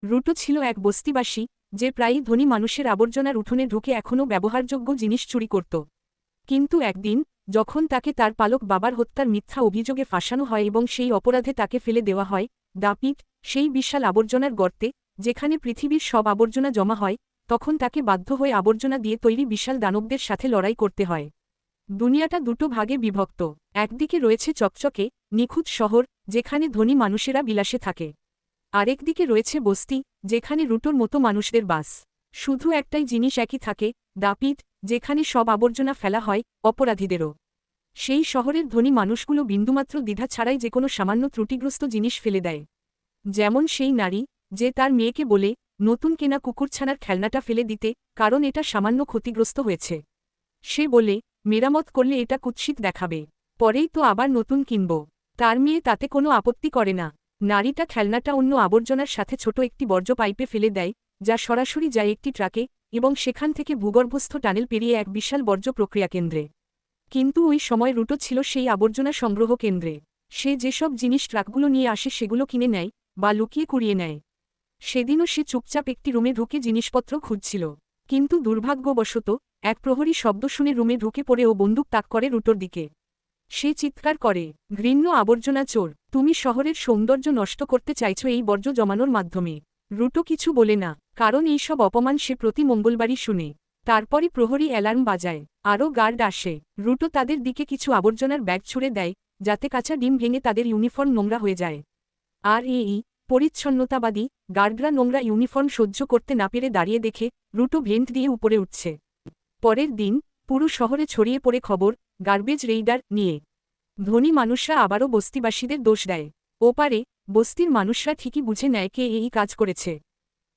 Ruto ছিল এক বস্তিবাসী, যে প্রায়ই ধনী মানুষের আবর্জনার উঠোনে ঢুকে এখনও ব্যবহারযোগ্য জিনিস চুরি করত। কিন্তু একদিন, যখন তাকে তার পালক বাবার হত্যার মিথ্যা অভিযোগে ফাঁসানো হয় এবং সেই অপরাধে তাকে ফেলে দেওয়া হয় দাপিট, সেই বিশাল আবর্জনার গর্তে, যেখানে পৃথিবীর সব আবর্জনা জমা হয়, তখন তাকে বাধ্য হয়ে আবর্জনা দিয়ে তৈরি বিশাল দানবদের সাথে লড়াই করতে হয়। দুনিয়াটা দুটো ভাগে বিভক্ত। একদিকে রয়েছে চকচকে, নিখুঁত শহর, যেখানে ধনী মানুষেরা বিলাসে থাকে। আরেকদিকে রয়েছে বস্তি, যেখানে রুটোর মতো মানুষদের বাস। শুধু একটাই জিনিস একই থাকে, দাপিট, যেখানে সব আবর্জনা ফেলা হয় অপরাধীদেরও। সেই শহরের ধনী মানুষগুলো বিন্দুমাত্র দ্বিধা ছাড়াই যে কোনো সামান্য ত্রুটিগ্রস্ত জিনিস ফেলে দেয়। যেমন সেই নারী, যে তার মেয়েকে বলে নতুন কেনা কুকুরছানার খেলনাটা ফেলে দিতে, কারণ এটা সামান্য ক্ষতিগ্রস্ত হয়েছে। সে বলে, মেরামত করলে এটা কুৎসিত দেখাবে, পরেই তো আবার নতুন কিনব। তার মেয়ে তাতে কোনো আপত্তি করে না। নারীটা খেলনাটা অন্য আবর্জনার সাথে ছোট একটি বর্জ্য পাইপে ফেলে দেয়, যা সরাসরি যায় একটি ট্রাকে, এবং সেখান থেকে ভূগর্ভস্থ টানেল পেরিয়ে এক বিশাল বর্জ্য প্রক্রিয়া কেন্দ্রে। কিন্তু ওই সময় রুটো ছিল সেই আবর্জনা সংগ্রহ কেন্দ্রে। সে যেসব জিনিস ট্রাকগুলো নিয়ে আসে সেগুলো কিনে নেয় বা লুকিয়ে কুড়িয়ে নেয়। সেদিনও সে চুপচাপ একটি রুমে ঢুকে জিনিসপত্র খুঁজছিল। কিন্তু দুর্ভাগ্যবশত, এক প্রহরী শব্দ শুনে রুমে ঢুকে পড়ে ও বন্দুক তাক করে রুটোর দিকে। সে চিৎকার করে, ঘৃণ্য আবর্জনা চোর, তুমি শহরের সৌন্দর্য নষ্ট করতে চাইছ এই বর্জ্য জমানোর মাধ্যমে। রুটো কিছু বলে না, কারণ এই সব অপমান সে প্রতি মঙ্গলবারই শুনে। তারপরই প্রহরী অ্যালার্ম বাজায়, আরও গার্ড আসে। রুটো তাদের দিকে কিছু আবর্জনার ব্যাগ ছুড়ে দেয়, যাতে কাঁচা ডিম ভেঙে তাদের ইউনিফর্ম নোংরা হয়ে যায়। আর এই পরিচ্ছন্নতাবাদী গার্ডরা নোংরা ইউনিফর্ম সহ্য করতে না পেরে দাঁড়িয়ে দেখে রুটো ভেন্ট দিয়ে উপরে উঠছে। পরের দিন পুরো শহরে ছড়িয়ে পড়ে খবর, গার্বেজ রেইডার নিয়ে। ধনী মানুষরা আবারও বস্তিবাসীদের দোষ দেয়। ওপারে বস্তির মানুষরা ঠিকই বুঝে নেয় কে এই কাজ করেছে।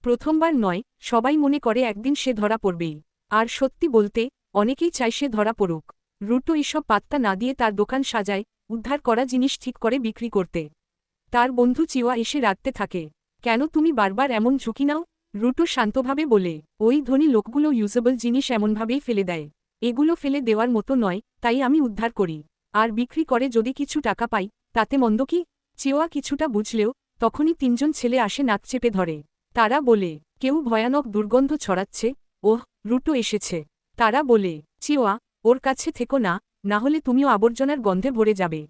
প্রথমবার নয়, সবাই মনে করে একদিন সে ধরা পড়বেই। আর সত্যি বলতে, অনেকেই চায় সে ধরা পড়ুক। রুটো এসব পাত্তা না দিয়ে তার দোকান সাজায়, উদ্ধার করা জিনিস ঠিক করে বিক্রি করতে। তার বন্ধু চিওয়া এসে রাখতে থাকে। কেন তুমি বারবার এমন ঝুঁকি নাও? রুটো শান্তভাবে বলে, ওই ধনী লোকগুলো ইউজেবল জিনিস এমনভাবেই ফেলে দেয়। এগুলো ফেলে দেওয়ার মতো নয়, তাই আমি উদ্ধার করি। আর বিক্রি করে যদি কিছু টাকা পাই, তাতে মন্দ কি? চিওয়া কিছুটা বুঝলেও, তখনই তিনজন ছেলে আসে নাক চেপে ধরে। তারা বলে, কেউ ভয়ানক দুর্গন্ধ ছড়াচ্ছে। ওহ, রুটো এসেছে। তারা বলে, চিওয়া, ওর কাছে থেকো না, না হলে তুমিও আবর্জনার গন্ধে ভরে যাবে।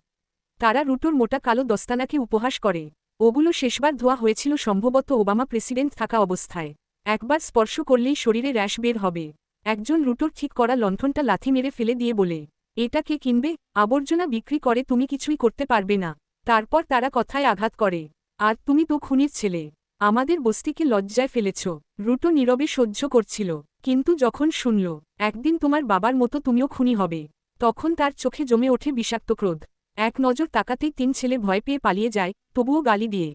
তারা রুটোর মোটা কালো দস্তানাকে উপহাস করে। ওগুলো শেষবার ধোয়া হয়েছিল সম্ভবত ওবামা প্রেসিডেন্ট থাকা অবস্থায়। একবার স্পর্শ করলেই শরীরে র্যাশ বের হবে। একজন রুটোর ঠিক করা লণ্ঠনটা লাথি মেরে ফেলে দিয়ে বলে, এটা কে কিনবে? আবর্জনা বিক্রি করে তুমি কিছুই করতে পারবে না। তারপর তারা কথায় আঘাত করে, আর তুমি তো খুনির ছেলে, আমাদের বস্তিকে লজ্জায় ফেলেছ। রুটো নীরবে সহ্য করছিল, কিন্তু যখন শুনল একদিন তোমার বাবার মতো তুমিও খুনি হবে, তখন তার চোখে জমে ওঠে বিষাক্ত ক্রোধ। এক নজর তাকাতেই তিন ছেলে ভয় পেয়ে পালিয়ে যায়, তবুও গালি দিয়ে।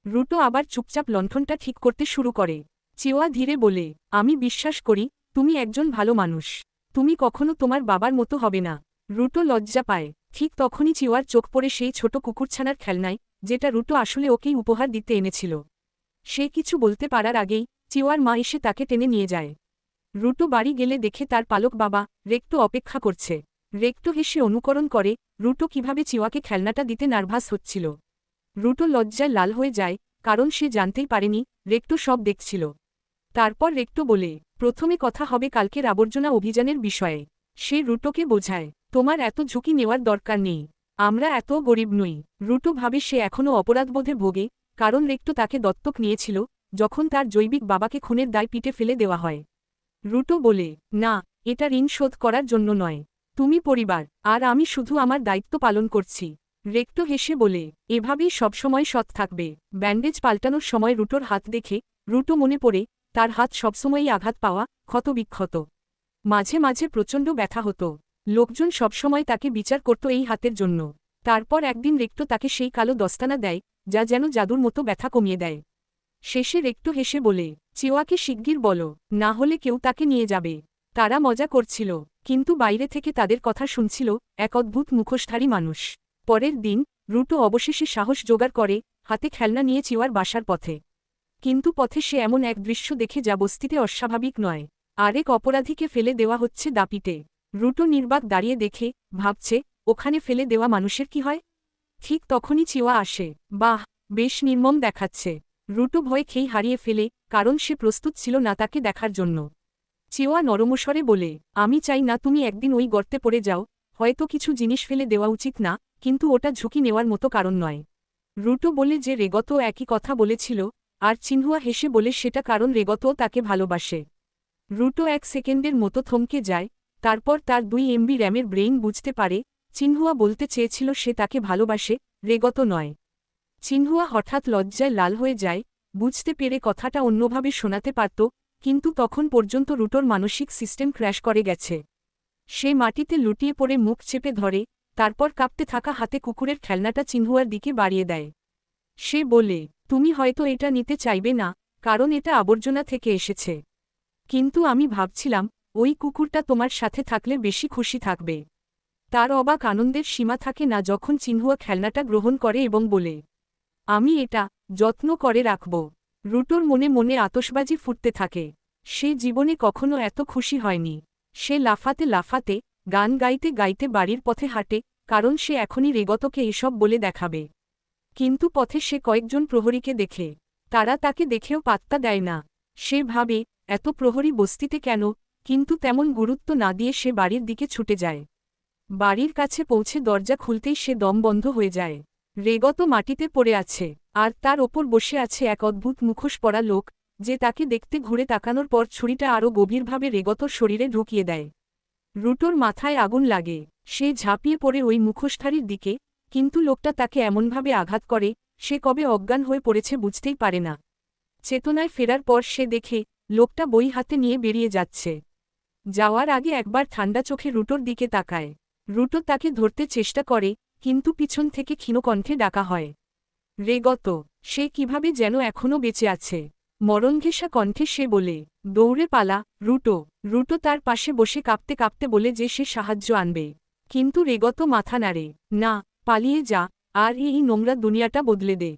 রুটো আবার চুপচাপ লণ্ঠনটা ঠিক করতে শুরু করে। চিওয়া ধীরে বলে, আমি বিশ্বাস করি তুমি একজন ভালো মানুষ। তুমি কখনো তোমার বাবার মতো হবে না। রুটো লজ্জা পায়। ঠিক তখনই চিওয়ার চোখ পড়ে সেই ছোট কুকুরছানার খেলনায়, যেটা রুটো আসলে ওকেই উপহার দিতে এনেছিল। সে কিছু বলতে পারার আগেই চিওয়ার মা এসে তাকে টেনে নিয়ে যায়। রুটো বাড়ি গেলে দেখে তার পালক বাবা রেক্টো অপেক্ষা করছে। রেক্টো হেসে অনুকরণ করে রুটো কিভাবে চিওয়াকে খেলনাটা দিতে নার্ভাস হচ্ছিল। রুটো লজ্জায় লাল হয়ে যায়, কারণ সে জানতেই পারেনি রেক্টো সব দেখছিল। তারপর রেক্টো বলে, প্রথমে কথা হবে কালকের আবর্জনা অভিযানের বিষয়ে। সে রুটোকে বোঝায়, তোমার এত ঝুঁকি নেওয়ার দরকার নেই, আমরা এত গরিব নই। রুটো ভাবে সে এখনও অপরাধবোধে ভোগে, কারণ রেক্টো তাকে দত্তক নিয়েছিল যখন তার জৈবিক বাবাকে খুনের দায় পিঠে ফেলে দেওয়া হয়। রুটো বলে, না, এটা ঋণ শোধ করার জন্য নয়। তুমি পরিবার, আর আমি শুধু আমার দায়িত্ব পালন করছি। রেক্টো হেসে বলে, এভাবেই সবসময় সৎ থাকবে। ব্যান্ডেজ পাল্টানোর সময় রুটোর হাত দেখে রুটো মনে পড়ে তার হাত সবসময়ই আঘাত পাওয়া, ক্ষতবিক্ষত। মাঝে মাঝে প্রচণ্ড ব্যথা হতো। লোকজন সবসময় তাকে বিচার করত এই হাতের জন্য। তারপর একদিন রেক্টো তাকে সেই কালো দস্তানা দেয়, যা যেন জাদুর মতো ব্যথা কমিয়ে দেয়। শেষে রেক্টো হেসে বলে, চিওয়াকে শিগগির বলো, না হলে কেউ তাকে নিয়ে যাবে। তারা মজা করছিল, কিন্তু বাইরে থেকে তাদের কথা শুনছিল এক অদ্ভুত মুখোশধারী মানুষ। পরের দিন রুটো অবশেষে সাহস জোগাড় করে, হাতে খেলনা নিয়ে চিওয়ার বাসার পথে। কিন্তু পথে সে এমন এক দৃশ্য দেখে যা বস্তিতে অস্বাভাবিক নয়। আরেক অপরাধীকে ফেলে দেওয়া হচ্ছে দাপিতে। রুটো নির্বাক দাঁড়িয়ে দেখে ভাবছে, ওখানে ফেলে দেওয়া মানুষের কি হয়? ঠিক তখনই চিওয়া আসে। বাহ, বেশ নির্মম দেখাচ্ছে। রুটো ভয় খেই হারিয়ে ফেলে, কারণ সে প্রস্তুত ছিল না তাকে দেখার জন্য। চিওয়া নরমস্বরে বলে, আমি চাই না তুমি একদিন ওই গর্তে পড়ে যাও, হয়তো কিছু জিনিস ফেলে দেওয়া উচিত না, কিন্তু ওটা ঝুঁকি নেওয়ার মতো কারণ নয়। রুটো বলে যে রেগতো একই কথা বলেছিল, আর চিনহুয়া হেসে বলে সেটা কারণ রেগতও তাকে ভালোবাসে। রুটো 1 সেকেন্ডের মতো থমকে যায়, তারপর তার 2 এমবি র্যামের ব্রেইন বুঝতে পারে, চিনহুয়া বলতে চেয়েছিল সে তাকে ভালোবাসে, রেগত নয়। চিনহুয়া হঠাৎ লজ্জায় লাল হয়ে যায়, বুঝতে পেরে কথাটা অন্যভাবে শোনাতে পারত, কিন্তু তখন পর্যন্ত রুটোর মানসিক সিস্টেম ক্র্যাশ করে গেছে। সে মাটিতে লুটিয়ে পড়ে মুখ চেপে ধরে, তারপর কাঁপতে থাকা হাতে কুকুরের খেলনাটা চিনহুয়ার দিকে বাড়িয়ে দেয়। সে বলে, তুমি হয়তো এটা নিতে চাইবে না, কারণ এটা আবর্জনা থেকে এসেছে। কিন্তু আমি ভাবছিলাম, ওই কুকুরটা তোমার সাথে থাকলে বেশি খুশি থাকবে। তার অবাক আনন্দের সীমা থাকে না যখন চিনহুয়া খেলনাটা গ্রহণ করে এবং বলে, আমি এটা যত্ন করে রাখব। রুটোর মনে মনে আতশবাজি ফুটতে থাকে। সে জীবনে কখনো এত খুশি হয়নি। সে লাফাতে লাফাতে, গান গাইতে গাইতে বাড়ির পথে হাঁটে, কারণ সে এখনই রেগতকে এসব বলে দেখাবে। কিন্তু পথে সে কয়েকজন প্রহরীকে দেখে। তারা তাকে দেখেও পাত্তা দেয় না। সে ভাবে, এত প্রহরী বস্তিতে কেন, কিন্তু তেমন গুরুত্ব না দিয়ে সে বাড়ির দিকে ছুটে যায়। বাড়ির কাছে পৌঁছে দরজা খুলতেই সে দম বন্ধ হয়ে যায়। রেগত মাটিতে পড়ে আছে, আর তার ওপর বসে আছে এক অদ্ভুত মুখোশ পরা লোক, যে তাকে দেখতে ঘুরে তাকানোর পর ছুরিটা আরও গভীরভাবে রেগতর শরীরে ঢুকিয়ে দেয়। রুটোর মাথায় আগুন লাগে। সে ঝাঁপিয়ে পড়ে ওই মুখোশধারীর দিকে, কিন্তু লোকটা তাকে এমনভাবে আঘাত করে, সে কবে অজ্ঞান হয়ে পড়েছে বুঝতেই পারে না। চেতনায় ফেরার পর সে দেখে, লোকটা বই হাতে নিয়ে বেরিয়ে যাচ্ছে। যাওয়ার আগে একবার ঠান্ডা চোখে রুটোর দিকে তাকায়। রুটো তাকে ধরতে চেষ্টা করে, কিন্তু পিছন থেকে ক্ষীণকণ্ঠে ডাকা হয়, রেগত। সে কিভাবে যেন এখনও বেঁচে আছে। মরণঘেঁষা কণ্ঠে সে বলে, দৌড়ে পালা, রুটো। রুটো তার পাশে বসে কাঁপতে কাঁপতে বলে যে সে সাহায্য আনবে। কিন্তু রেগত মাথা নাড়ে, না, পালিয়ে যা, আর এই নোংরা দুনিয়াটা বদলে দে।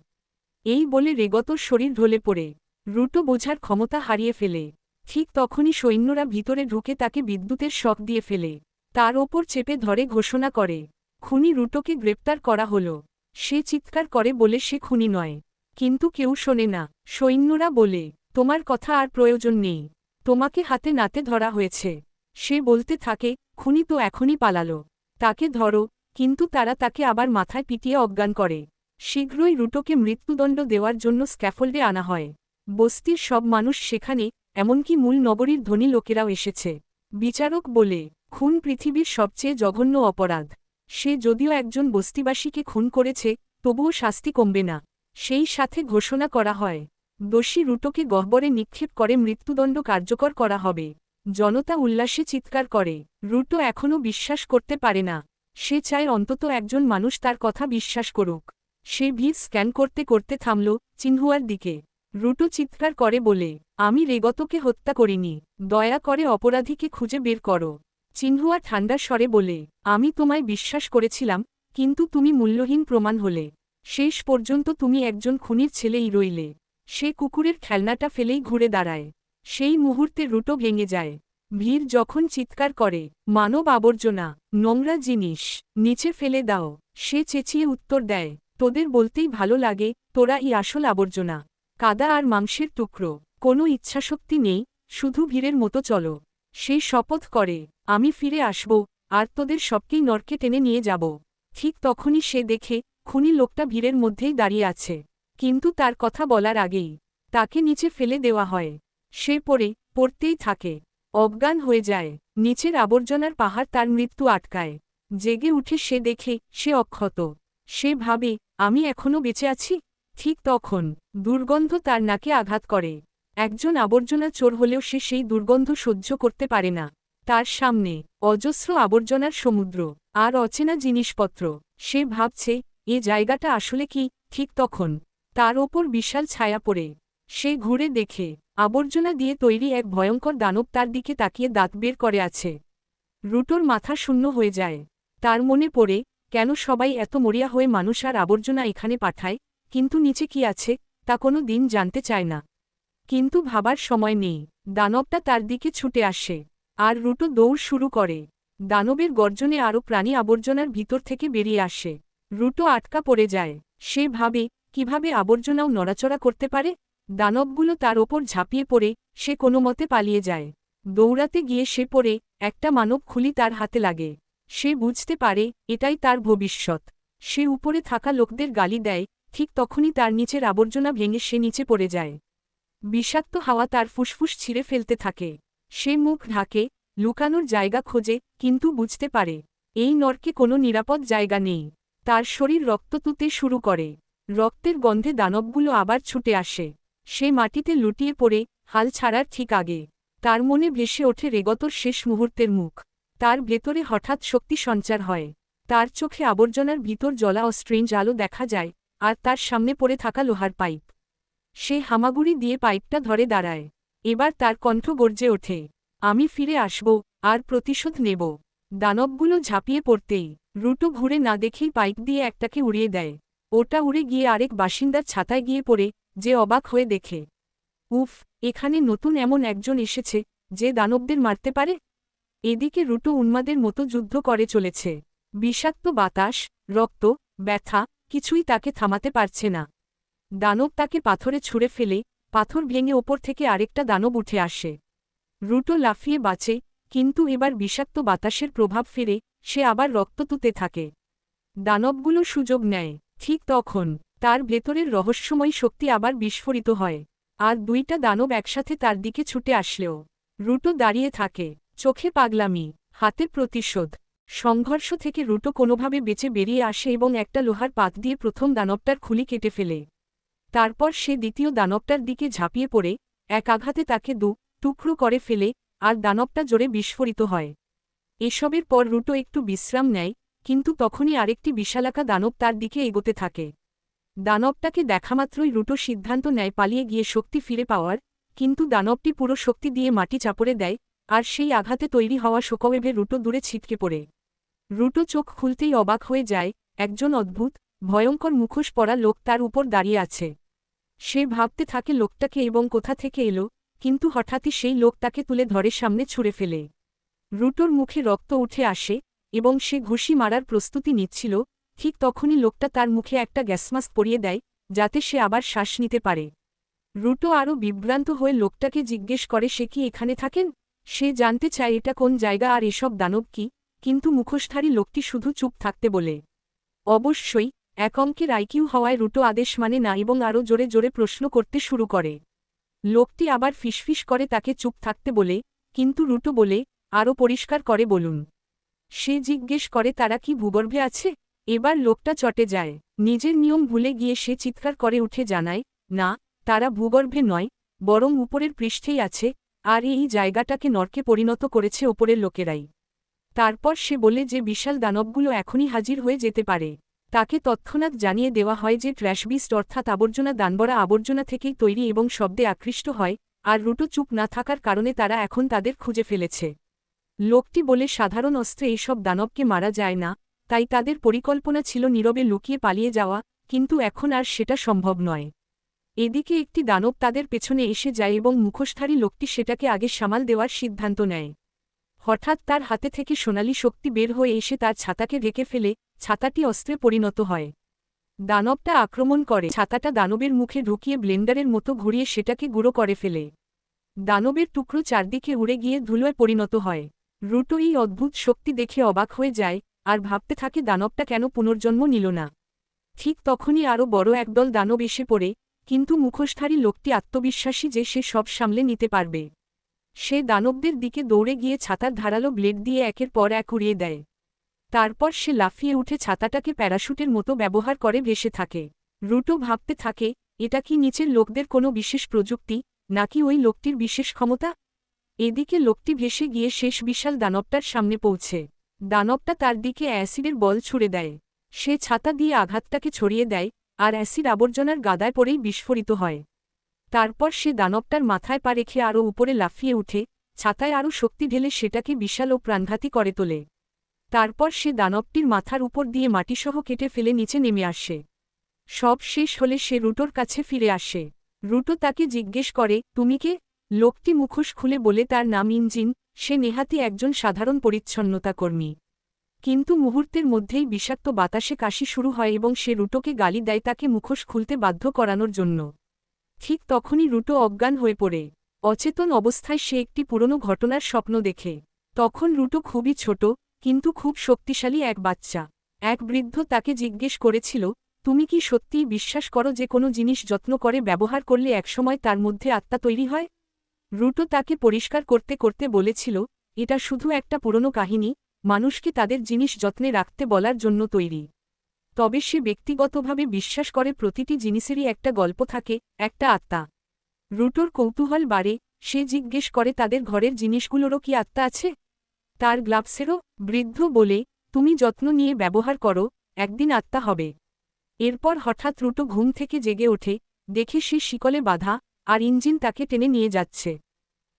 এই বলে রেগতর শরীর ঢলে পড়ে। রুটো বোঝার ক্ষমতা হারিয়ে ফেলে। ঠিক তখনই সৈন্যরা ভিতরে ঢুকে তাকে বিদ্যুতের শক দিয়ে ফেলে। তার ওপর চেপে ধরে ঘোষণা করে, খুনি রুটোকে গ্রেপ্তার করা হলো। সে চিৎকার করে বলে সে খুনি নয়। কিন্তু কেউ শোনে না। সৈন্যরা বলে, তোমার কথা আর প্রয়োজন নেই। তোমাকে হাতে নাতে ধরা হয়েছে। সে বলতে থাকে, খুনি তো এখনই পালালো। তাকে ধরো। কিন্তু তারা তাকে আবার মাথায় পিটিয়ে অজ্ঞান করে। শীঘ্রই রুটোকে মৃত্যুদণ্ড দেওয়ার জন্য স্ক্যাফোল্ডে আনা হয়। বস্তির সব মানুষ সেখানে, এমনকি মূল নগরীর ধনী লোকেরাও এসেছে। বিচারক বলে, খুন পৃথিবীর সবচেয়ে জঘন্য অপরাধ। সে যদিও একজন বস্তিবাসীকে খুন করেছে, তবুও শাস্তি কমবে না। সেই সাথে ঘোষণা করা হয়, দোষী রুটোকে গহ্বরে নিক্ষেপ করে মৃত্যুদণ্ড কার্যকর করা হবে। জনতা উল্লাসে চিৎকার করে। রুটো এখনও বিশ্বাস করতে পারে না। সে চায় অন্তত একজন মানুষ তার কথা বিশ্বাস করুক। সে ভিড় স্ক্যান করতে করতে থামল, চিনহুয়ার দিকে। রুটো চিৎকার করে বলে, আমি রেগতকে হত্যা করিনি। দয়া করে অপরাধীকে খুঁজে বের করো। চিনহুয়া ঠান্ডা স্বরে বলে, আমি তোমায় বিশ্বাস করেছিলাম, কিন্তু তুমি মূল্যহীন প্রমাণ হলে। শেষ পর্যন্ত তুমি একজন খুনির ছেলেই রইলে। সে কুকুরের খেলনাটা ফেলেই ঘুরে দাঁড়ায়। সেই মুহূর্তে রুটো ভেঙে যায়। ভিড় যখন চিৎকার করে, মানব আবর্জনা, নোংরা জিনিস, নিচে ফেলে দাও, সে চেঁচিয়ে উত্তর দেয়, তোদের বলতেই ভালো লাগে, তোরা ই আসল আবর্জনা। কাদা আর মাংসের টুকরো। কোনো ইচ্ছাশক্তি নেই, শুধু ভিড়ের মতো চলো। সে শপথ করে, আমি ফিরে আসব, আর তোদের সবকেই নরকে টেনে নিয়ে যাব। ঠিক তখনই সে দেখে, খুনি লোকটা ভিড়ের মধ্যেই দাঁড়িয়ে আছে। কিন্তু তার কথা বলার আগেই তাকে নিচে ফেলে দেওয়া হয়। সে পড়তেই থাকে। অজ্ঞান হয়ে যায়। নিচের আবর্জনার পাহাড় তার মৃত্যু আটকায়। জেগে উঠে সে দেখে, সে অক্ষত। সে ভাবে, আমি এখনও বেঁচে আছি। ঠিক তখন দুর্গন্ধ তার নাকে আঘাত করে। একজন আবর্জনা চোর হলেও সে সেই দুর্গন্ধ সহ্য করতে পারে না। তার সামনে অজস্র আবর্জনার সমুদ্র, আর অচেনা জিনিসপত্র। সে ভাবছে, এ জায়গাটা আসলে কি? ঠিক তখন তার ওপর বিশাল ছায়া পড়ে। সে ঘুরে দেখে, আবর্জনা দিয়ে তৈরি এক ভয়ঙ্কর দানব তার দিকে তাকিয়ে দাঁত বের করে আছে। রুটোর মাথা শূন্য হয়ে যায়। তার মনে পড়ে, কেন সবাই এত মরিয়া হয়ে মানুষ আর আবর্জনা এখানে পাঠায়, কিন্তু নিচে কি আছে, তা কোনো দিন জানতে চায় না। কিন্তু ভাবার সময় নেই। দানবটা তার দিকে ছুটে আসে। আর রুটো দৌড় শুরু করে। দানবের গর্জনে আরও প্রাণী আবর্জনার ভিতর থেকে বেরিয়ে আসে। রুটো আটকা পড়ে যায়। সে ভাবে, কিভাবে আবর্জনাও নড়াচড়া করতে পারে। দানবগুলো তার ওপর ঝাঁপিয়ে পড়ে সে কোনোমতে পালিয়ে যায়। দৌড়াতে গিয়ে সে পড়ে একটা মানব খুলি তার হাতে লাগে। সে বুঝতে পারে এটাই তার ভবিষ্যৎ। সে উপরে থাকা লোকদের গালি দেয়, ঠিক তখনই তার নিচের আবর্জনা ভেঙে সে নিচে পড়ে যায়। বিষাক্ত হাওয়া তার ফুসফুস ছিঁড়ে ফেলতে থাকে। সে মুখ ঢাকে, লুকানোর জায়গা খোঁজে, কিন্তু বুঝতে পারে এই নরকে কোনো নিরাপদ জায়গা নেই। তার শরীর রক্ত তুতে শুরু করে। রক্তের গন্ধে দানবগুলো আবার ছুটে আসে। সে মাটিতে লুটিয়ে পড়ে হাল ছাড়ার ঠিক আগে তার মনে ভেসে ওঠে রেগতর শেষ মুহূর্তের মুখ। তার ভেতরে হঠাৎ শক্তি সঞ্চার হয়। তার চোখে আবর্জনার ভিতর জ্বলা ও স্ট্রেঞ্জ আলো দেখা যায়, আর তার সামনে পড়ে থাকা লোহার পাইপ। সে হামাগুড়ি দিয়ে পাইপটা ধরে দাঁড়ায়। এবার তার কণ্ঠ গর্জে ওঠে, আমি ফিরে আসব, আর প্রতিশোধ নেব। দানবগুলো ঝাঁপিয়ে পড়তেই রুটো ঘুরে না দেখেই পাইপ দিয়ে একটাকে উড়িয়ে দেয়। ওটা উড়ে গিয়ে আরেক বাসিন্দার ছাতায় গিয়ে পড়ে, যে অবাক হয়ে দেখে, উফ, এখানে নতুন এমন একজন এসেছে যে দানবদের মারতে পারে। এদিকে রুটো উন্মাদের মতো যুদ্ধ করে চলেছে। বিষাক্ত বাতাস, রক্ত, ব্যথা, কিছুই তাকে থামাতে পারছে না। দানব তাকে পাথরে ছুঁড়ে ফেলে, পাথর ভেঙে ওপর থেকে আরেকটা দানব উঠে আসে। রুটো লাফিয়ে বাঁচে, কিন্তু এবার বিষাক্ত বাতাসের প্রভাব ফেরে সে আবার রক্ত তুতে থাকে। দানবগুলো সুযোগ নেয়। ঠিক তখন তার ভেতরের রহস্যময় শক্তি আবার বিস্ফোরিত হয়। আর দুইটা দানব একসাথে তার দিকে ছুটে আসলেও রুটো দাঁড়িয়ে থাকে, চোখে পাগলামি, হাতে প্রতিশোধ। সংঘর্ষ থেকে রুটো কোনোভাবে বেঁচে বেরিয়ে আসে এবং একটা লোহার পাত দিয়ে প্রথম দানবটার খুলি কেটে ফেলে। তারপর সে দ্বিতীয় দানবটার দিকে ঝাঁপিয়ে পড়ে এক আঘাতে তাকে টুকরো করে ফেলে, আর দানবটা জোরে বিস্ফোরিত হয়। এসবের পর রুটো একটু বিশ্রাম নেয়, কিন্তু তখনই আরেকটি বিশালাকা দানব তার দিকে এগোতে থাকে। দানবটাকে দেখামাত্রই রুটো সিদ্ধান্ত নেয় পালিয়ে গিয়ে শক্তি ফিরে পাওয়ার, কিন্তু দানবটি পুরো শক্তি দিয়ে মাটি চাপড়ে দেয়, আর সেই আঘাতে তৈরি হওয়া শোকওয়েভে রুটো দূরে ছিটকে পড়ে। রুটো চোখ খুলতেই অবাক হয়ে যায়, একজন অদ্ভুত, ভয়ঙ্কর মুখোশ পরা লোক তার উপর দাঁড়িয়ে আছে। সে ভাবতে থাকে লোকটাকে এবং কোথা থেকে এলো, কিন্তু হঠাৎই সেই লোক তাকে তুলে ধরে সামনে ছুঁড়ে ফেলে। রুটোর মুখে রক্ত উঠে আসে, এবং সে ঘুষি মারার প্রস্তুতি নিচ্ছিল, ঠিক তখনই লোকটা তার মুখে একটা গ্যাসমাস্ক পরিয়ে দেয়, যাতে সে আবার শ্বাস নিতে পারে। রুটো আরও বিভ্রান্ত হয়ে লোকটাকে জিজ্ঞেস করে সে কি এখানে থাকেন। সে জানতে চায় এটা কোন জায়গা আর এসব দানব কি, কিন্তু মুখোশধারী লোকটি শুধু চুপ থাকতে বলে। অবশ্যই, এক অঙ্কের আইকিউ হওয়ায় রুটো আদেশ মানে না এবং আরও জোরে জোরে প্রশ্ন করতে শুরু করে। লোকটি আবার ফিসফিস করে তাকে চুপ থাকতে বলে, কিন্তু রুটো বলে, আরও পরিষ্কার করে বলুন। সে জিজ্ঞেস করে তারা কি ভূগর্ভে আছে। এবার লোকটা চটে যায়। নিজের নিয়ম ভুলে গিয়ে সে চিৎকার করে উঠে জানায়, না, তারা ভূগর্ভে নয়, বরং উপরের পৃষ্ঠেই আছে, আর এই জায়গাটাকে নরকে পরিণত করেছে ওপরের লোকেরাই। তারপর সে বলে যে বিশাল দানবগুলো এখনই হাজির হয়ে যেতে পারে। তাকে তৎক্ষণাৎ জানিয়ে দেওয়া হয় যে ট্র্যাশবিস্ট অর্থাৎ আবর্জনা দানবরা আবর্জনা থেকেই তৈরি এবং শব্দে আকৃষ্ট হয়, আর রুটো চুপ না থাকার কারণে তারা এখন তাদের খুঁজে ফেলেছে। লোকটি বলে সাধারণ অস্ত্রে এইসব দানবকে মারা যায় না, তাই তাদের পরিকল্পনা ছিল নীরবে লুকিয়ে পালিয়ে যাওয়া, কিন্তু এখন আর সেটা সম্ভব নয়। এদিকে একটি দানব তাদের পেছনে এসে যায় এবং মুখোশধারী লোকটি সেটাকে আগে সামাল দেওয়ার সিদ্ধান্ত নেয়। হঠাৎ তার হাতে থেকে সোনালি শক্তি বের হয়ে এসে তার ছাতাকে ঢেকে ফেলে, ছাতাটি অস্ত্রে পরিণত হয়। দানবটা আক্রমণ করে, ছাতাটা দানবের মুখে ঢুকিয়ে ব্লেন্ডারের মতো ঘুরিয়ে সেটাকে গুঁড়ো করে ফেলে। দানবের টুকরো চারদিকে উড়ে গিয়ে ধুলোয় পরিণত হয়। রুটো এই অদ্ভুত শক্তি দেখে অবাক হয়ে যায়, আর ভাবতে থাকে দানবটা কেন পুনর্জন্ম নিল না। ঠিক তখনই আরও বড় একদল দানব এসে পড়ে, কিন্তু মুখোশধারী লোকটি আত্মবিশ্বাসী যে সে সব সামলে নিতে পারবে। সে দানবদের দিকে দৌড়ে গিয়ে ছাতার ধারালো ব্লেড দিয়ে একের পর এক উড়িয়ে দেয়। তারপর সে লাফিয়ে উঠে ছাতাটাকে প্যারাশুটের মতো ব্যবহার করে ভেসে থাকে। রুটো ভাবতে থাকে, এটা কি নিচের লোকদের কোনো বিশেষ প্রযুক্তি, নাকি ওই লোকটির বিশেষ ক্ষমতা। এদিকে লোকটি ভেসে গিয়ে শেষ বিশাল দানবটার সামনে পৌঁছে। দানবটা তার দিকে অ্যাসিডের বল ছুড়ে দেয়। সে ছাতা দিয়ে আঘাতটাকে ছড়িয়ে দেয়, আর অ্যাসিড আবর্জনার গাদায় পড়েই বিস্ফোরিত হয়। তারপর সে দানবটার মাথায় পা রেখে আরও উপরে লাফিয়ে উঠে, ছাতায় আরও শক্তি ঢেলে সেটাকে বিশাল ও প্রাণঘাতী করে তোলে। তারপর সে দানবটির মাথার উপর দিয়ে মাটিসহ কেটে ফেলে নিচে নেমে আসে। সব শেষ হলে সে রুটোর কাছে ফিরে আসে। রুটো তাকে জিজ্ঞেস করে, তুমি কে? লোকটি মুখোশ খুলে বলে তার নাম ইঞ্জিন, সে নেহাতি একজন সাধারণ পরিচ্ছন্নতা কর্মী। কিন্তু মুহূর্তের মধ্যেই বিষাক্ত বাতাসে কাশি শুরু হয় এবং সে রুটোকে গালি দেয় তাকে মুখোশ খুলতে বাধ্য করানোর জন্য। ঠিক তখনই রুটো অজ্ঞান হয়ে পড়ে। অচেতন অবস্থায় সে একটি পুরনো ঘটনার স্বপ্ন দেখে। তখন রুটো খুবই ছোট, কিন্তু খুব শক্তিশালী এক বাচ্চা। এক বৃদ্ধ তাকে জিজ্ঞেস করেছিল, তুমি কি সত্যিই বিশ্বাস করো যে কোনো জিনিস যত্ন করে ব্যবহার করলে একসময় তার মধ্যে আত্মা তৈরি হয়? রুটো তাকে পরিষ্কার করতে করতে বলেছিল, এটা শুধু একটা পুরনো কাহিনী, মানুষকে তাদের জিনিস যত্নে রাখতে বলার জন্য তৈরি। তবে সে ব্যক্তিগতভাবে বিশ্বাস করে প্রতিটি জিনিসেরই একটা গল্প থাকে, একটা আত্মা। রুটোর কৌতূহল বাড়ে, সে জিজ্ঞেস করে তাদের ঘরের জিনিসগুলোরও কি আত্মা আছে? তার গ্লাভসেরও? বৃদ্ধ বলে, তুমি যত্ন নিয়ে ব্যবহার করো, একদিন আত্মা হবে। এরপর হঠাৎ রুটো ঘুম থেকে জেগে ওঠে, দেখে সে শিকলে বাঁধা, আর ইঞ্জিন তাকে টেনে নিয়ে যাচ্ছে।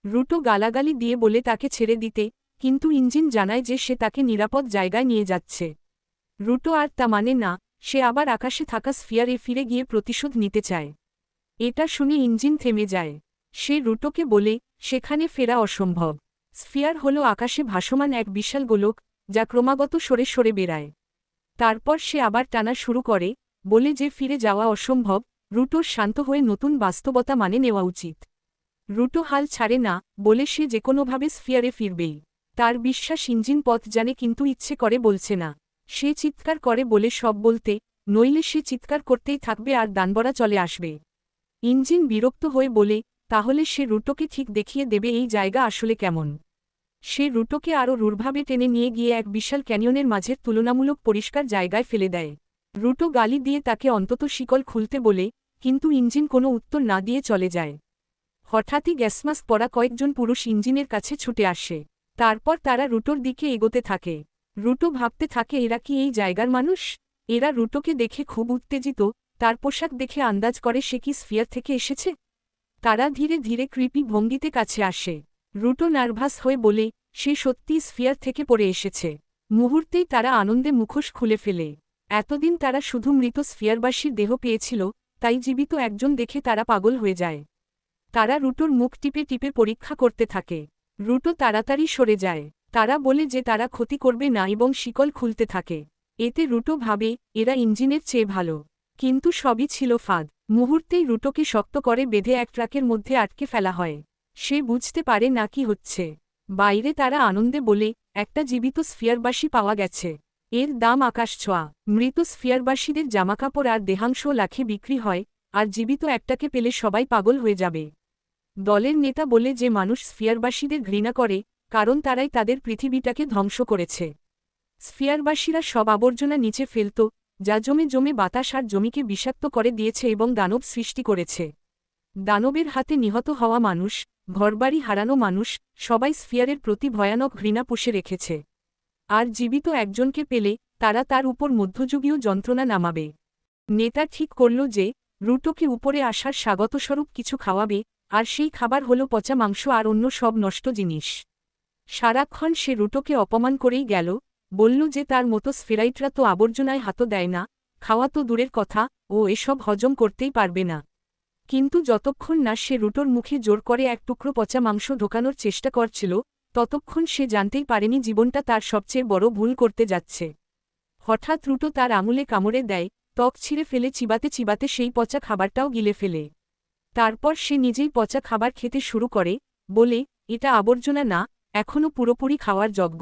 রুটো গালাগালি দিয়ে বলে তাকে ছেড়ে দিতে, কিন্তু ইঞ্জিন জানায় যে সে তাকে নিরাপদ জায়গায় নিয়ে যাচ্ছে। রুটো আর তা মানে না, সে আবার আকাশে থাকা স্ফিয়ারে ফিরে গিয়ে প্রতিশোধ নিতে চায়। এটা শুনে ইঞ্জিন থেমে যায়। সে রুটোকে বলে, সেখানে ফেরা অসম্ভব। স্ফিয়ার হল আকাশে ভাসমান এক বিশাল গোলক, যা ক্রমাগত সরে সরে বেড়ায়। তারপর সে আবার টানা শুরু করে, বলে যে ফিরে যাওয়া অসম্ভব, রুটোর শান্ত হয়ে নতুন বাস্তবতা মানে নেওয়া উচিত। রুটো হাল ছাড়ে না, বলে সে যেকোনোভাবে স্ফিয়ারে ফিরবেই। তার বিশ্বাস ইঞ্জিন পথ জানে কিন্তু ইচ্ছে করে বলছে না। সে চিৎকার করে বলে সব বলতে, নইলে সে চিৎকার করতেই থাকবে আর দানবরা চলে আসবে। ইঞ্জিন বিরক্ত হয়ে বলে, তাহলে সে রুটোকে ঠিক দেখিয়ে দেবে এই জায়গা আসলে কেমন। সে রুটোকে আরও রূঢ়ভাবে টেনে নিয়ে গিয়ে এক বিশাল ক্যানিয়নের মাঝের তুলনামূলক পরিষ্কার জায়গায় ফেলে দেয়। রুটো গালি দিয়ে তাকে অন্তত শিকল খুলতে বলে, কিন্তু ইঞ্জিন কোনো উত্তর না দিয়ে চলে যায়। হঠাৎই গ্যাসমাস্ক পরা কয়েকজন পুরুষ ইঞ্জিনের কাছে ছুটে আসে। তারপর তারা রুটোর দিকে এগোতে থাকে। রুটো ভাবতে থাকে এরা কি এই জায়গার মানুষ? এরা রুটোকে দেখে খুব উত্তেজিত, তার পোশাক দেখে আন্দাজ করে সে কি স্ফিয়ার থেকে এসেছে। তারা ধীরে ধীরে কৃপি ভঙ্গিতে কাছে আসে। রুটো নার্ভাস হয়ে বলে, সে সত্যিই স্ফিয়ার থেকে পড়ে এসেছে। মুহূর্তেই তারা আনন্দে মুখোশ খুলে ফেলে। এতদিন তারা শুধু মৃত স্ফিয়ারবাসীর দেহ পেয়েছিল, তাই জীবিত একজন দেখে তারা পাগল হয়ে যায়। তারা রুটোর মুখ টিপে টিপে পরীক্ষা করতে থাকে। রুটো তাড়াতাড়ি সরে যায়। তারা বলে যে তারা ক্ষতি করবে না এবং শিকল খুলতে থাকে। এতে রুটো ভাবে, এরা ইঞ্জিনের চেয়ে ভালো। কিন্তু সবই ছিল ফাঁদ। মুহূর্তেই রুটোকে শক্ত করে বেঁধে এক ট্রাকের মধ্যে আটকে ফেলা হয়। সে বুঝতে পারে না কি হচ্ছে। বাইরে তারা আনন্দে বলে, একটা জীবিত স্ফিয়ারবাসী পাওয়া গেছে। এর দাম আকাশছোঁয়া। মৃত স্ফিয়ারবাসীদের জামাকাপড় আর দেহাংশ লাখে বিক্রি হয়, আর জীবিত একটাকে পেলে সবাই পাগল হয়ে যাবে। দলের নেতা বলে যে মানুষ স্ফিয়ারবাসীদের ঘৃণা করে, কারণ তারাই তাদের পৃথিবীটাকে ধ্বংস করেছে। স্ফিয়ারবাসীরা সব আবর্জনা নিচে ফেলত, যা জমে জমে বাতাস আর জমিকে বিষাক্ত করে দিয়েছে এবং দানব সৃষ্টি করেছে। দানবের হাতে নিহত হওয়া মানুষ, ঘরবাড়ি হারানো মানুষ, সবাই স্ফিয়ারের প্রতি ভয়ানক ঘৃণা পুষে রেখেছে। আর জীবিত একজনকে পেলে তারা তার উপর মধ্যযুগীয় যন্ত্রণা নামাবে। নেতা ঠিক করল যে রুটোকে উপরে আসার স্বাগতস্বরূপ কিছু খাওয়াবে, আর সেই খাবার হল পচা মাংস আর অন্য সব নষ্ট জিনিস। সারাক্ষণ সে রুটোকে অপমান করেই গেল, বলল যে তার মতো স্ফেরাইটরা তো আবর্জনায় হাতও দেয় না, খাওয়া তো দূরের কথা, ও এসব হজম করতেই পারবে না। কিন্তু যতক্ষণ না সে রুটোর মুখে জোর করে এক টুকরো পচা মাংস ঢোকানোর চেষ্টা করছিল, ততক্ষণ সে জানতেই পারেনি জীবনটা তার সবচেয়ে বড় ভুল করতে যাচ্ছে। হঠাৎ রুটো তার আঙুলে কামড়ে দেয়, ত্বক ছিঁড়ে ফেলে চিবাতে চিবাতে সেই পচা খাবারটাও গিলে ফেলে। তারপর সে নিজেই পচা খাবার খেতে শুরু করে, বলে, এটা আবর্জনা না, এখনও পুরোপুরি খাওয়ার যোগ্য।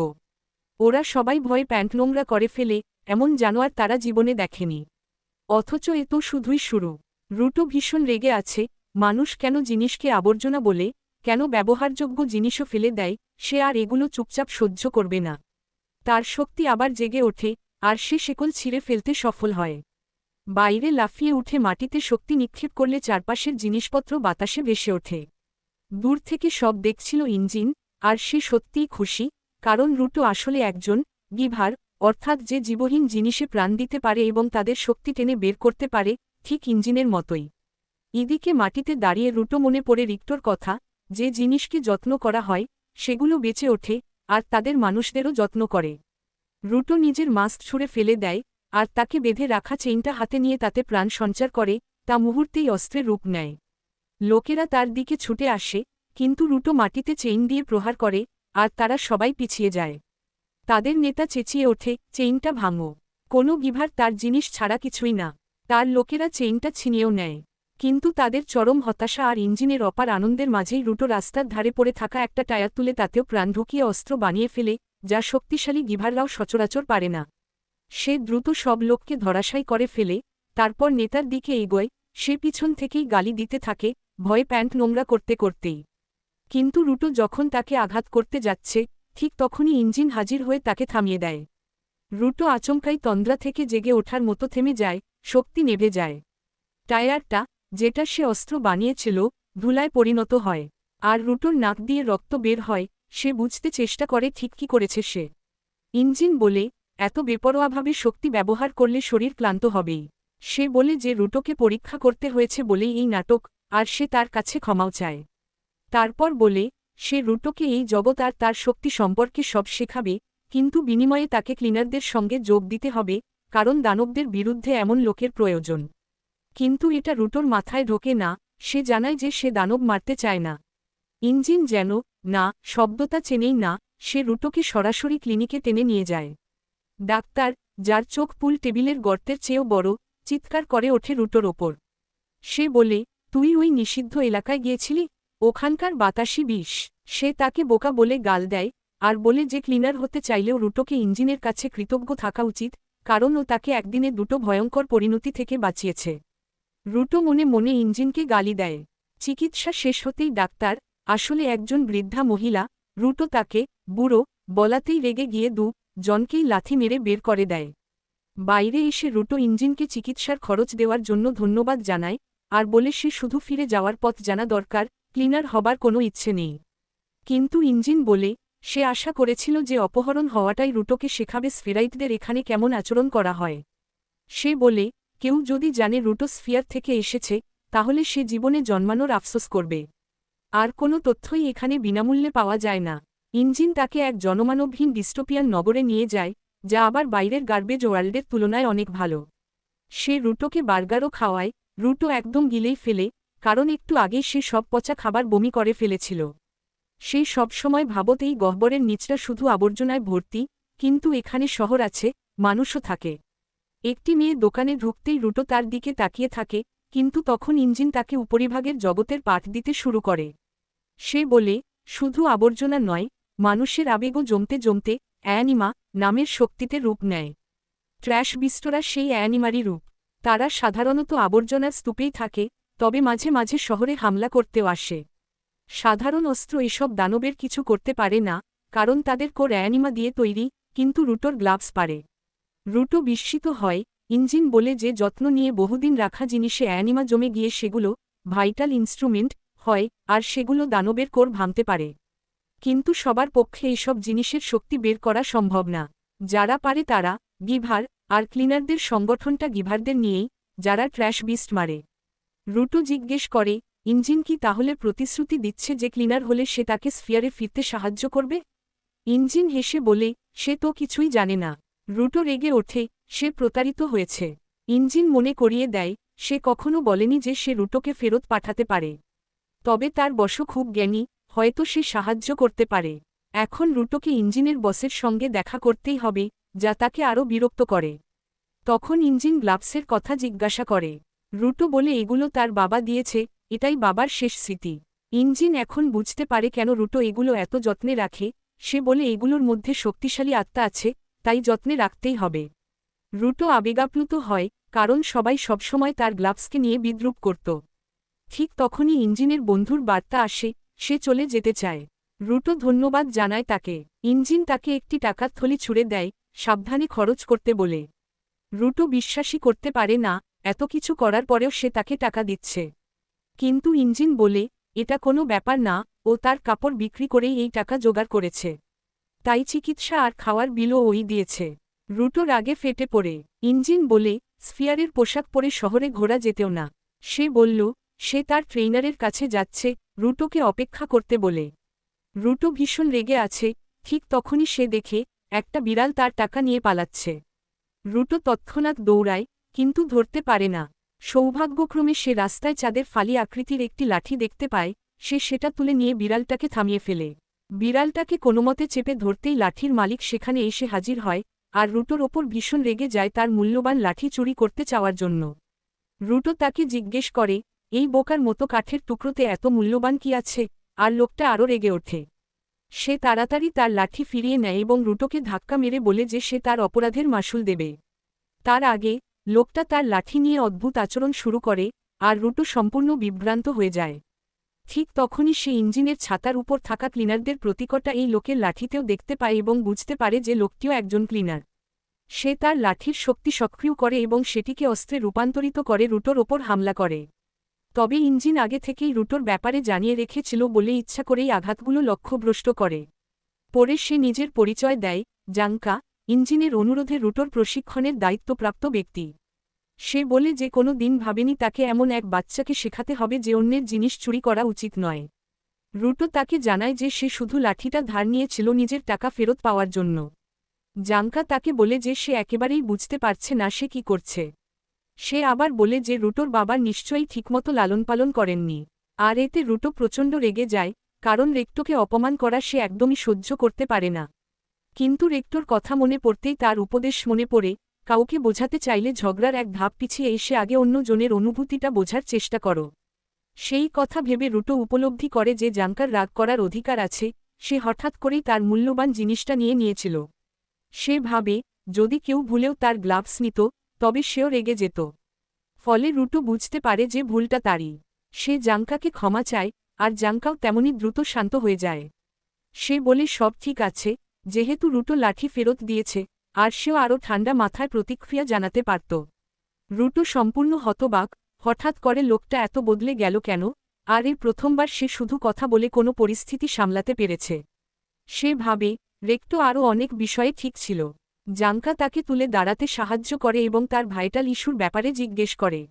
ওরা সবাই ভয়ে প্যান্ট নোংরা করে ফেলে, এমন জানোয়ার তারা জীবনে দেখেনি। অথচ এ তো শুধুই শুরু। রুটো ভীষণ রেগে আছে, মানুষ কেন জিনিসকে আবর্জনা বলে, কেন ব্যবহারযোগ্য জিনিসও ফেলে দেয়, সে আর এগুলো চুপচাপ সহ্য করবে না। তার শক্তি আবার জেগে ওঠে, আর সে শেকল ছিঁড়ে ফেলতে সফল হয়। বাইরে লাফিয়ে উঠে মাটিতে শক্তি নিক্ষেপ করলে চারপাশের জিনিসপত্র বাতাসে ভেসে ওঠে। দূর থেকে সব দেখছিল ইঞ্জিন, আর সে সত্যিই খুশি, কারণ রুটো আসলে একজন গিভার, অর্থাৎ যে জীবহীন জিনিসে প্রাণ দিতে পারে এবং তাদের শক্তি টেনে বের করতে পারে, ঠিক ইঞ্জিনের মতোই। এদিকে মাটিতে দাঁড়িয়ে রুটো মনে পড়ে রিক্টোর কথা, যে জিনিসকে যত্ন করা হয় সেগুলো বেঁচে ওঠে, আর তাদের মানুষদেরও যত্ন করে। রুটো নিজের মাস্ক ছুঁড়ে ফেলে দেয়, আর তাকে বেঁধে রাখা চেইনটা হাতে নিয়ে তাতে প্রাণ সঞ্চার করে, তা মুহূর্তেই অস্ত্রের রূপ নেয়। লোকেরা তার দিকে ছুটে আসে, কিন্তু রুটো মাটিতে চেইন দিয়ে প্রহার করে, আর তারা সবাই পিছিয়ে যায়। তাদের নেতা চেঁচিয়ে ওঠে, চেইনটা ভাঙো। কোনো গিভার তার জিনিস ছাড়া কিছুই না। তার লোকেরা চেইনটা ছিনিয়েও নেয়। কিন্তু তাদের চরম হতাশা আর ইঞ্জিনের অপার আনন্দের মাঝেই রুটো রাস্তার ধারে পড়ে থাকা একটা টায়ার তুলে তাতেও প্রাণ ঢুকিয়ে অস্ত্র বানিয়ে ফেলে, যা শক্তিশালী গিভাররাও সচরাচর পারে না। সে দ্রুত সব লোককে ধরাশায়ী করে ফেলে, তারপর নেতার দিকে এগোয়। সে পিছন থেকেই গালি দিতে থাকে, ভয়ে প্যান্ট নোংরা করতে করতেই। কিন্তু রুটো যখন তাকে আঘাত করতে যাচ্ছে, ঠিক তখনই ইঞ্জিন হাজির হয়ে তাকে থামিয়ে দেয়। রুটো আচমকাই তন্দ্রা থেকে জেগে ওঠার মতো থেমে যায়, শক্তি নেভে যায়। টায়ারটা, যেটা সে অস্ত্র বানিয়েছিল, ধুলায় পরিণত হয়। আর রুটোর নাক দিয়ে রক্ত বের হয়। সে বুঝতে চেষ্টা করে ঠিক কী করেছে সে। ইঞ্জিন বলে, এত বেপরোয়াভাবে শক্তি ব্যবহার করলে শরীর ক্লান্ত হবেই। সে বলে যে রুটোকে পরীক্ষা করতে হয়েছে বলেই এই নাটক, আর সে তার কাছে ক্ষমাও চায়। তারপর বলে, সে রুটোকে এই জগৎ আর তার শক্তি সম্পর্কে সব শেখাবে, কিন্তু বিনিময়ে তাকে ক্লিনারদের সঙ্গে যোগ দিতে হবে, কারণ দানবদের বিরুদ্ধে এমন লোকের প্রয়োজন। কিন্তু এটা রুটোর মাথায় ঢোকে না। সে জানায় যে সে দানব মারতে চায় না। ইঞ্জিন যেন না শব্দটা চেনেই না। সে রুটোকে সরাসরি ক্লিনিকে টেনে নিয়ে যায়। ডাক্তার, যার চোখ পুল টেবিলের গর্তের চেয়েও বড়, চিৎকার করে ওঠে রুটোর ওপর। সে বলে, তুই ওই নিষিদ্ধ এলাকায় গিয়েছিলি? ওখানকার বাতাসই বিষ। সে তাকে বোকা বলে গাল দেয়, আর বলে যে ক্লিনার হতে চাইলেও রুটোকে ইঞ্জিনের কাছে কৃতজ্ঞ থাকা উচিত, কারণ ও তাকে একদিনে দুটো ভয়ঙ্কর পরিণতি থেকে বাঁচিয়েছে। রুটো মনে মনে ইঞ্জিনকে গালি দেয়। চিকিৎসা শেষ হতেই ডাক্তার, আসলে একজন বৃদ্ধা মহিলা, রুটো তাকে বুড়ো বলাতেই রেগে গিয়ে জনকেই লাথি মেরে বের করে দেয়। বাইরে এসে রুটো ইঞ্জিনকে চিকিৎসার খরচ দেওয়ার জন্য ধন্যবাদ জানায়, আর বলে সে শুধু ফিরে যাওয়ার পথ জানা দরকার, ক্লিনার হবার কোনো ইচ্ছে নেই। কিন্তু ইঞ্জিন বলে, সে আশা করেছিল যে অপহরণ হওয়াটাই রুটোকে শেখাবে স্ফেরাইটদের এখানে কেমন আচরণ করা হয়। সে বলে, কেউ যদি জানে রুটো স্ফিয়ার থেকে এসেছে, তাহলে সে জীবনে জন্মানোর আফসোস করবে। আর কোনো তথ্যই এখানে বিনামূল্যে পাওয়া যায় না। ইঞ্জিন তাকে এক জনমানবহীন ডিস্টোপিয়ান নগরে নিয়ে যায়, যা আবার বাইরের গার্বেজ ওয়ার্ল্ডের তুলনায় অনেক ভালো। সে রুটোকে বার্গারও খাওয়ায়। রুটো একদম গিলেই ফেলে, কারণ একটু আগেই সে সব পচা খাবার বমি করে ফেলেছিল। সে সবসময় ভাবত এই গহ্বরের নিচটা শুধু আবর্জনায় ভর্তি, কিন্তু এখানে শহর আছে, মানুষও থাকে। একটি মেয়ে দোকানে ঢুকতেই রুটো তার দিকে তাকিয়ে থাকে, কিন্তু তখন ইঞ্জিন তাকে উপরিভাগের জগতের পাঠ দিতে শুরু করে। সে বলে, শুধু আবর্জনা নয়, মানুষের আবেগও জমতে জমতে অ্যানিমা নামের শক্তিতে রূপ নেয়। ট্র্যাশ বিস্টরা সেই অ্যানিমারই রূপ। তারা সাধারণত আবর্জনার স্তূপেই থাকে, তবে মাঝে মাঝে শহরে হামলা করতেও আসে। সাধারণ অস্ত্র এসব দানবের কিছু করতে পারে না, কারণ তাদের কোর অ্যানিমা দিয়ে তৈরি, কিন্তু রুটোর গ্লাভস পারে। রুটো বিস্মিত হয়। ইঞ্জিন বলে যে যত্ন নিয়ে বহুদিন রাখা জিনিসে অ্যানিমা জমে গিয়ে সেগুলো ভাইটাল ইনস্ট্রুমেন্ট হয়, আর সেগুলো দানবের কোর ভাঙতে পারে। কিন্তু সবার পক্ষে এসব জিনিসের শক্তি বের করা সম্ভব না। যারা পারে তারা গিভার, আর ক্লিনারদের সংগঠনটা গিভারদের নিয়েই, যারা ট্র্যাশ বিস্ট মারে। রুটো জিজ্ঞেস করে, ইঞ্জিন কি তাহলে প্রতিশ্রুতি দিচ্ছে যে ক্লিনার হলে সে তাকে স্ফিয়ারে ফিরতে সাহায্য করবে? ইঞ্জিন হেসে বলে, সে তো কিছুই জানে না। রুটো রেগে ওঠে, সে প্রতারিত হয়েছে। ইঞ্জিন মনে করিয়ে দেয়, সে কখনো বলেনি যে সে রুটোকে ফেরত পাঠাতে পারে। তবে তার বশ খুব জ্ঞানী, হয়তো সে সাহায্য করতে পারে। এখন রুটোকে ইঞ্জিনের বসের সঙ্গে দেখা করতেই হবে, যা তাকে আরও বিরক্ত করে। তখন ইঞ্জিন গ্লাভসের কথা জিজ্ঞাসা করে। রুটো বলে এগুলো তার বাবা দিয়েছে, এটাই বাবার শেষ স্মৃতি। ইঞ্জিন এখন বুঝতে পারে কেন রুটো এগুলো এত যত্নে রাখে। সে বলে এগুলোর মধ্যে শক্তিশালী আত্মা আছে, তাই যত্নে রাখতেই হবে। রুটো আবেগাপ্লুত হয়, কারণ সবাই সবসময় তার গ্লাভসকে নিয়ে বিদ্রূপ করত। ঠিক তখনই ইঞ্জিনের বন্ধুর বার্তা আসে, সে চলে যেতে চায়। রুটো ধন্যবাদ জানায় তাকে। ইঞ্জিন তাকে একটি টাকার থলি ছুঁড়ে দেয়, সাবধানে খরচ করতে বলে। রুটো বিশ্বাসই করতে পারে না, এত কিছু করার পরেও সে তাকে টাকা দিচ্ছে। কিন্তু ইঞ্জিন বলে, এটা কোনো ব্যাপার না, ও তার কাপড় বিক্রি করেই এই টাকা জোগাড় করেছে। তাই চিকিৎসা আর খাওয়ার বিলও ওই দিয়েছে। রুটো রাগে ফেটে পড়ে। ইঞ্জিন বলে, স্ফিয়ারের পোশাক পরে শহরে ঘোরা যেতেও না। সে বলল, সে তার ট্রেইনারের কাছে যাচ্ছে, রুটোকে অপেক্ষা করতে বলে। রুটো ভীষণ রেগে আছে। ঠিক তখনই সে দেখে, একটা বিড়াল তার টাকা নিয়ে পালাচ্ছে। রুটো তৎক্ষণাৎ দৌড়ায়, কিন্তু ধরতে পারে না। সৌভাগ্যক্রমে সে রাস্তায় চাঁদের ফালি আকৃতির একটি লাঠি দেখতে পায়। সে সেটা তুলে নিয়ে বিড়ালটাকে থামিয়ে ফেলে। বিড়ালটাকে কোনোমতে চেপে ধরতেই লাঠির মালিক সেখানে এসে হাজির হয়, আর রুটোর ওপর ভীষণ রেগে যায় তার মূল্যবান লাঠি চুরি করতে চাওয়ার জন্য। রুটো তাকে জিজ্ঞেস করে, এই বোকার মতো কাঠের টুকরোতে এত মূল্যবান কি আছে? আর লোকটা আরও রেগে ওঠে। সে তাড়াতাড়ি তার লাঠি ফিরিয়ে নেয় এবং রুটোকে ধাক্কা মেরে বলে যে সে তার অপরাধের মাসুল দেবে। তার আগে লোকটা তার লাঠি নিয়ে অদ্ভুত আচরণ শুরু করে, আর রুটো সম্পূর্ণ বিভ্রান্ত হয়ে যায়। ঠিক তখনই সে ইঞ্জিনের ছাতার উপর থাকা ক্লিনারদের প্রতীকটা এই লোকের লাঠিতেও দেখতে পায় এবং বুঝতে পারে যে লোকটিও একজন ক্লিনার। সে তার লাঠির শক্তি সক্রিয় করে এবং সেটিকে অস্ত্রে রূপান্তরিত করে রুটোর ওপর হামলা করে। তবে ইঞ্জিন আগে থেকেই রুটোর ব্যাপারে জানিয়ে রেখেছিল বলে ইচ্ছা করেই আঘাতগুলো লক্ষ্যভ্রষ্ট করে। পরে সে নিজের পরিচয় দেয়, জাঙ্কা, ইঞ্জিনের অনুরোধে রুটোর প্রশিক্ষণের দায়িত্বপ্রাপ্ত ব্যক্তি। সে বলে যে কোনো দিন ভাবেনি তাকে এমন এক বাচ্চাকে শেখাতে হবে যে অন্যের জিনিস চুরি করা উচিত নয়। রুটো তাকে জানায় যে সে শুধু লাঠিটা ধার নিয়েছিল নিজের টাকা ফেরত পাওয়ার জন্য। জাঙ্কা তাকে বলে যে সে একেবারেই বুঝতে পারছে না সে কি করছে। সে আবার বলে যে রুটোর বাবার নিশ্চয়ই ঠিকমতো লালনপালন করেননি। আর এতে রুটো প্রচণ্ড রেগে যায়, কারণ রেক্টোকে অপমান করা সে একদমই সহ্য করতে পারে না। কিন্তু রেক্টোর কথা মনে পড়তেই তার উপদেশ মনে পড়ে, কাউকে বোঝাতে চাইলে ঝগড়ার এক ধাপ পিছিয়ে এসে আগে অন্য জনের অনুভূতিটা বোঝার চেষ্টা করো। সেই কথা ভেবে রুটো উপলব্ধি করে যে জাঙ্কার রাগ করার অধিকার আছে, সে হঠাৎ করেই তার মূল্যবান জিনিসটা নিয়েছিল। সে ভাবে, যদি কেউ ভুলেও তার গ্লাভস নিত, তবে সেও রেগে যেত। ফলে রুটো বুঝতে পারে যে ভুলটা তারই। সে জাঙ্কাকে ক্ষমা চায়, আর জাঙ্কাও তেমনি দ্রুত শান্ত হয়ে যায়। সে বলে সব ঠিক আছে, যেহেতু রুটো লাঠি ফেরত দিয়েছে, আর সেও আরও ঠান্ডা মাথায় প্রতিক্রিয়া জানাতে পারত। রুটো সম্পূর্ণ হতবাক, হঠাৎ করে লোকটা এত বদলে গেল কেন, আর এই প্রথমবার সে শুধু কথা বলে কোনো পরিস্থিতি সামলাতে পেরেছে। সে ভাবে, রেক্টো আরও অনেক বিষয়ে ঠিক ছিল। জাঙ্কা তাকে তুলে দাঁড়াতে সাহায্য করে এবং তার ভাইটাল ইস্যুর ব্যাপারে জিজ্ঞেস করে।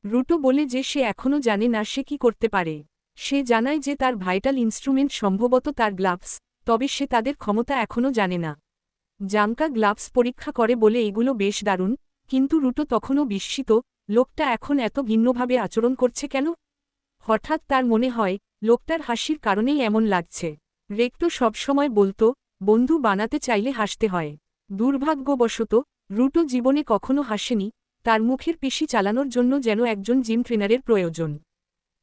রুটো বলে যে সে এখনও জানে না সে কি করতে পারে। সে জানায় যে তার ভাইটাল ইনস্ট্রুমেন্ট সম্ভবত তার গ্লাভস, তবে সে তাদের ক্ষমতা এখনও জানে না। জাঙ্কা গ্লাভস পরীক্ষা করে বলে এগুলো বেশ দারুণ, কিন্তু রুটো তখনও বিস্মিত, লোকটা এখন এত ভিন্নভাবে আচরণ করছে কেন? হঠাৎ তার মনে হয়, লোকটার হাসির কারণেই এমন লাগছে। রেক্টো সবসময় বলতো, বন্ধু বানাতে চাইলে হাসতে হয়। দুর্ভাগ্যবশত রুটো জীবনে কখনো হাসেনি, তার মুখের পেশি চালানোর জন্য যেন একজন জিম ট্রেনারের প্রয়োজন।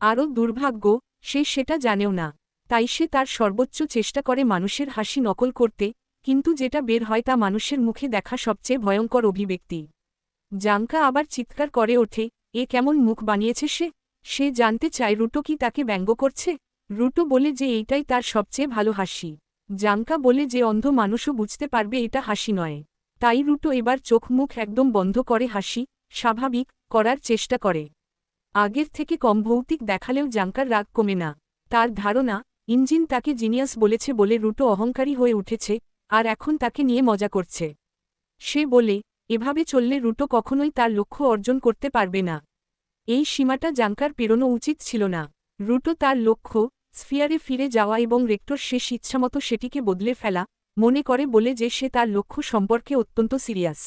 আরও দুর্ভাগ্য, সে সেটা জানেও না। তাই সে তার সর্বোচ্চ চেষ্টা করে মানুষের হাসি নকল করতে, কিন্তু যেটা বের হয় তা মানুষের মুখে দেখা সবচেয়ে ভয়ঙ্কর অভিব্যক্তি। জাঙ্কা আবার চিৎকার করে ওঠে, এ কেমন মুখ বানিয়েছে সে? সে জানতে চায় রুটো কি তাকে ব্যঙ্গ করছে। রুটো বলে যে এইটাই তার সবচেয়ে ভালো হাসি। জাঙ্কা বলে যে অন্ধ মানুষও বুঝতে পারবে এটা হাসি নয়। তাই রুটো এবার চোখ মুখ একদম বন্ধ করে হাসি স্বাভাবিক করার চেষ্টা করে। আগের থেকে কম ভৌতিক দেখালেও জাঙ্কার রাগ কমে না। তার ধারণা, ইঞ্জিন তাকে জিনিয়াস বলেছে বলে রুটো অহংকারী হয়ে উঠেছে, আর এখন তাকে নিয়ে মজা করছে। সে বলে, এভাবে চললে রুটো কখনোই তার লক্ষ্য অর্জন করতে পারবে না। এই সীমাটা জাঙ্কার পেরোনো উচিত ছিল না। রুটো তার লক্ষ্য, স্ফিয়ারে ফিরে যাওয়া এবং রেক্টর শেষ ইচ্ছামতো সেটিকে বদলে ফেলা, মনে করে বলে যে সে তার লক্ষ্য সম্পর্কে অত্যন্ত সিরিয়াস।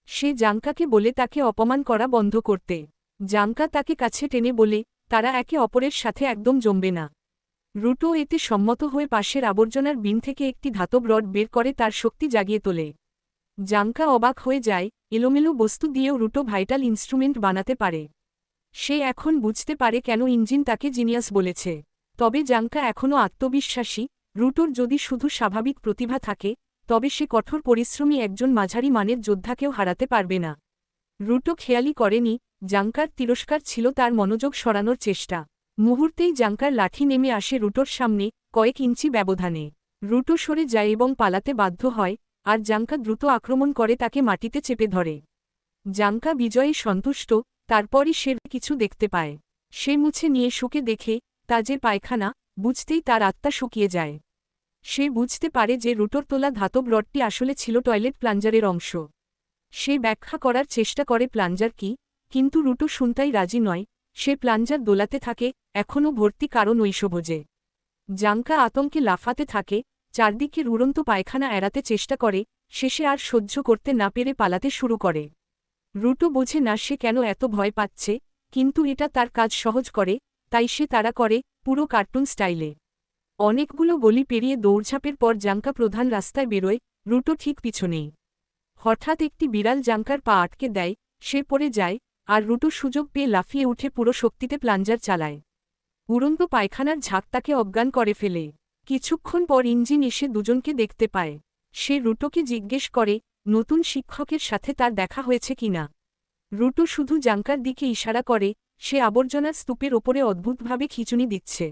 সে জাঙ্কাকে বলে তাকে অপমান করা বন্ধ করতে। জাঙ্কা তাকে কাছে টেনে বলে, তারা একে অপরের সাথে একদম জমবে না। রুটো এতে সম্মত হয়ে পাশের আবর্জনার বিন থেকে একটি ধাতব রড বের করে তার শক্তি জাগিয়ে তোলে। জাঙ্কা অবাক হয়ে যায়, এলোমেলো বস্তু দিয়েও রুটো ভাইটাল ইনস্ট্রুমেন্ট বানাতে পারে। সে এখন বুঝতে পারে কেন ইঞ্জিন তাকে জিনিয়াস বলেছে। তবে জাঙ্কা এখনও আত্মবিশ্বাসী, রুটোর যদি শুধু স্বাভাবিক প্রতিভা থাকে, তবে সে কঠোর পরিশ্রমী একজন মাঝারি মানের যোদ্ধাকেও হারাতে পারবে না। রুটো খেয়ালই করেনি, জাঙ্কার তিরস্কার ছিল তার মনোযোগ সরানোর চেষ্টা। মুহূর্তেই জাঙ্কার লাঠি নেমে আসে রুটোর সামনে, কয়েক ইঞ্চি ব্যবধানে। রুটো সরে যায় এবং পালাতে বাধ্য হয়, আর জাঙ্কা দ্রুত আক্রমণ করে তাকে মাটিতে চেপে ধরে। জাঙ্কা বিজয়ে সন্তুষ্ট, তারপরই সে কিছু দেখতে পায়। সে মুছে নিয়ে শুকে দেখে, তা যে পায়খানা, বুঝতেই তার আত্মা শুকিয়ে যায়। সে বুঝতে পারে যে রুটোর তোলা ধাতব রডটি আসলে ছিল টয়লেট প্লাঞ্জারের অংশ। সে ব্যাখ্যা করার চেষ্টা করে প্লাঞ্জার কি, কিন্তু রুটো শুনতেই রাজি নয়। সে প্লাঞ্জার দোলাতে থাকে, এখনও ভর্তি কারণ ঐশভোজে। জাঙ্কা আতঙ্কে লাফাতে থাকে, চারদিকের উড়ন্ত পায়খানা এড়াতে চেষ্টা করে, শেষে আর সহ্য করতে না পেরে পালাতে শুরু করে। রুটো বোঝে না সে কেন এত ভয় পাচ্ছে, কিন্তু এটা তার কাজ সহজ করে, তাই সে তাড়া করে, পুরো কার্টুন স্টাইলে। অনেকগুলো গলি পেরিয়ে দৌড়ঝাঁপের পর জাঙ্কা প্রধান রাস্তায় বেরোয়, রুটো ঠিক পিছনেই। হঠাৎ একটি বিড়াল জাঙ্কার পা আটকে দেয়, সে পড়ে যায়, আর রুটো সুযোগ পেয়ে লাফিয়ে উঠে পুরো শক্তিতে প্লাঞ্জার চালায়। উড়ন্ত পায়খানার ঝাঁক তাকে অজ্ঞান করে ফেলে। কিছুক্ষণ পর ইঞ্জিন এসে দুজনকে দেখতে পায়। সে রুটোকে জিজ্ঞেস করে নতুন শিক্ষকের সাথে তার দেখা হয়েছে কিনা। রুটো শুধু জাঙ্কার দিকে ইশারা করে, সে আবর্জনার স্তূপের ওপরে অদ্ভুতভাবে খিঁচুনি দিচ্ছে।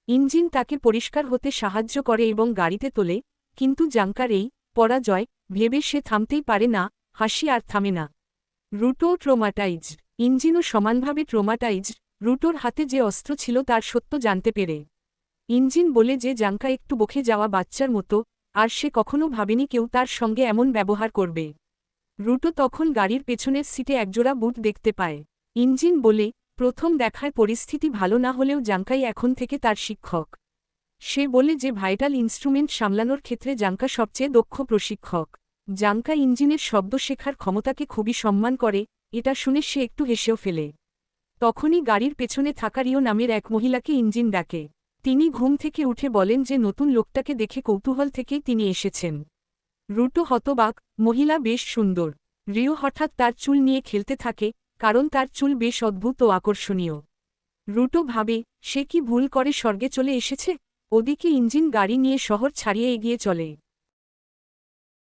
ইঞ্জিন তাকে পরিষ্কার হতে সাহায্য করে এবং গাড়িতে তোলে, কিন্তু জাঙ্কার এই পরাজয় ভেবে সে থামতেই পারে না, হাসি আর থামে না। রুটো ট্রমাটাইজড, ইঞ্জিনও সমানভাবে ট্রমাটাইজড, রুটোর হাতে যে অস্ত্র ছিল তার সত্য জানতে পেরে। ইঞ্জিন বলে যে জাঙ্কা একটু বকে যাওয়া বাচ্চার মতো, আর সে কখনো ভাবেনি কেউ তার সঙ্গে এমন ব্যবহার করবে। রুটো তখন গাড়ির পেছনের সিটে একজোড়া বুট দেখতে পায়। ইঞ্জিন বলে, প্রথম দেখায় পরিস্থিতি ভালো না হলেও জাঙ্কাই এখন থেকে তার শিক্ষক। সে বলে যে ভাইটাল ইনস্ট্রুমেন্ট সামলানোর ক্ষেত্রে জাঙ্কা সবচেয়ে দক্ষ প্রশিক্ষক। জাঙ্কা ইঞ্জিনের শব্দ শেখার ক্ষমতাকে খুবই সম্মান করে, এটা শুনে সে একটু হেসেও ফেলে। তখনই গাড়ির পেছনে থাকা রিও নামের এক মহিলাকে ইঞ্জিন ডাকে। তিনি ঘুম থেকে উঠে বলেন যে নতুন লোকটাকে দেখে কৌতূহল থেকেই তিনি এসেছেন। রুটো হতবাক, মহিলা বেশ সুন্দর। রিও হঠাৎ তার চুল নিয়ে খেলতে থাকে, কারণ তার চুল বেশ অদ্ভুত ও আকর্ষণীয়। রুটো ভাবে, সে কি ভুল করে স্বর্গে চলে এসেছে। ওদিকে ইঞ্জিন গাড়ি নিয়ে শহর ছাড়িয়ে এগিয়ে চলে।